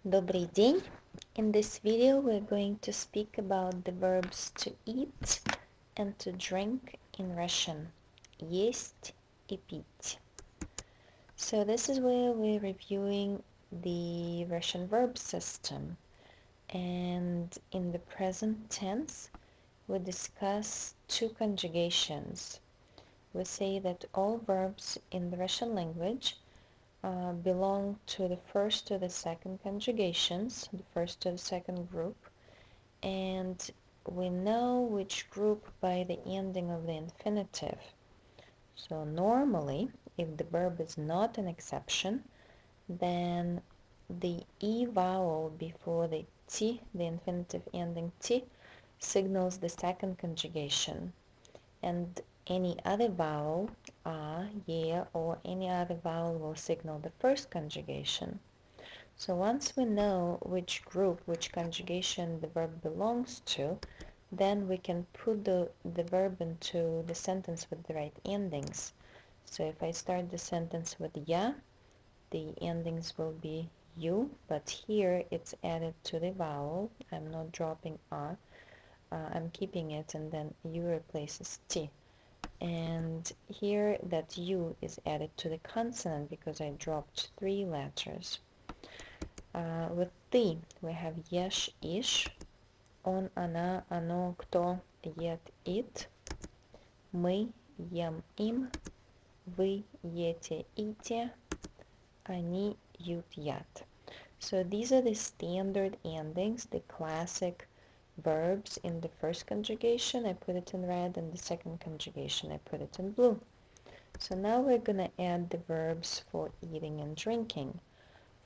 Добрый день! In this video we're going to speak about the verbs to eat and to drink in Russian. Есть и пить. So this is where we're reviewing the Russian verb system, and in the present tense we discuss two conjugations. We say that all verbs in the Russian language belong to the first to the second conjugations, the first to the second group, and we know which group by the ending of the infinitive. So normally, if the verb is not an exception, then the E vowel before the T, the infinitive ending T, signals the second conjugation, and any other vowel, yeah, or any other vowel will signal the first conjugation. So once we know which group, which conjugation the verb belongs to, then we can put the verb into the sentence with the right endings. So if I start the sentence with ya, the endings will be you, but here it's added to the vowel. I'm not dropping a, I'm keeping it, and then u replaces t. And here that u is added to the consonant because I dropped 3 letters. With the, we have yesh, ish, on, она, оно, кто, ед, it, мы, ем, им, вы, ете, ите, они, ют, ят. So these are the standard endings, the classic verbs in the first conjugation. I put it in red, and the second conjugation I put it in blue. So now we're going to add the verbs for eating and drinking.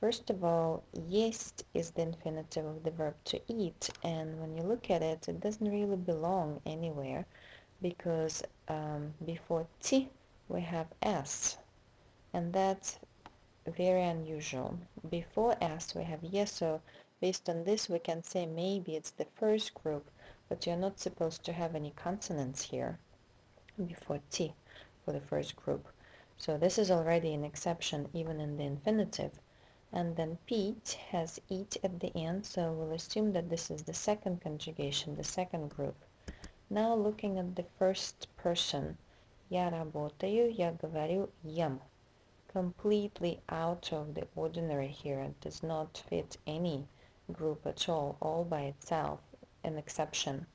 First of all, есть is the infinitive of the verb to eat, and when you look at it, it doesn't really belong anywhere because before t we have s, and that's very unusual. Before s we have yes, so based on this we can say maybe it's the first group, but you're not supposed to have any consonants here before t for the first group. So this is already an exception even in the infinitive. And then pить has eat at the end, so we'll assume that this is the second conjugation, the second group. Now looking at the first person, я работаю, я говорю, ем. Completely out of the ordinary here. It does not fit any group at all by itself, an exception.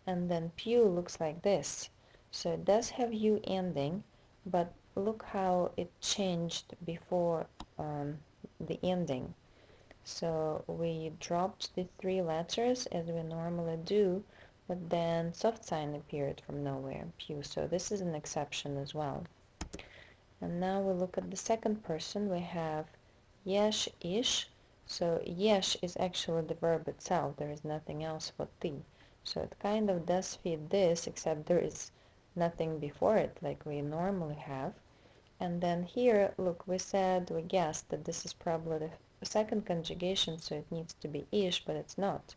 And then pью looks like this. So it does have u ending, but look how it changed before the ending. So we dropped the 3 letters as we normally do, but then soft sign appeared from nowhere, pью. So this is an exception as well. And now we look at the second person. We have yesh, ish. So yesh is actually the verb itself. There is nothing else but the. So it kind of does fit this, except there is nothing before it like we normally have. And then here, look, we guessed that this is probably the second conjugation, so it needs to be ish, but it's not.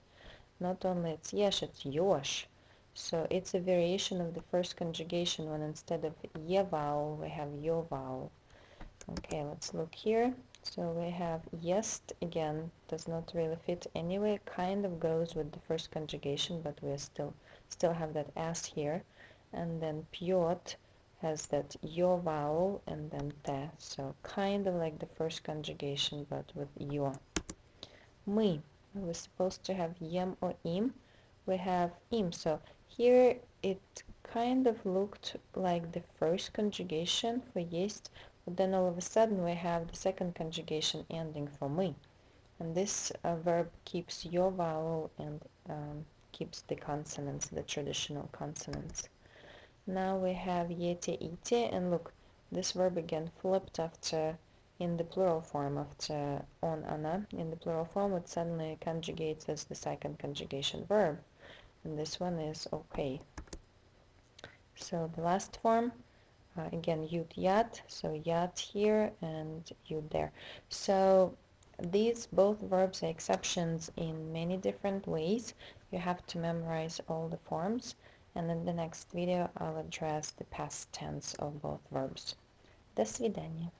Not only it's yesh, it's yosh. So it's a variation of the first conjugation when instead of ye vowel, we have yo vowel. Okay, let's look here. So we have jest, again, does not really fit anywhere, kind of goes with the first conjugation, but we still have that s here. And then pьет has that yo vowel and then te, so kind of like the first conjugation, but with yo. Мы, we're supposed to have ем or im, we have im, so here it kind of looked like the first conjugation for есть, but then all of a sudden we have the second conjugation ending for мы, and this verb keeps yo vowel and keeps the consonants, the traditional consonants. Now we have ете, ite, and look, this verb again flipped after, in the plural form, after on, ana, in the plural form it suddenly conjugates as the second conjugation verb, and this one is okay. So the last form, again, yut, yat, so yat here and yut there. So these both verbs are exceptions in many different ways. You have to memorize all the forms, and in the next video I'll address the past tense of both verbs. До свидания.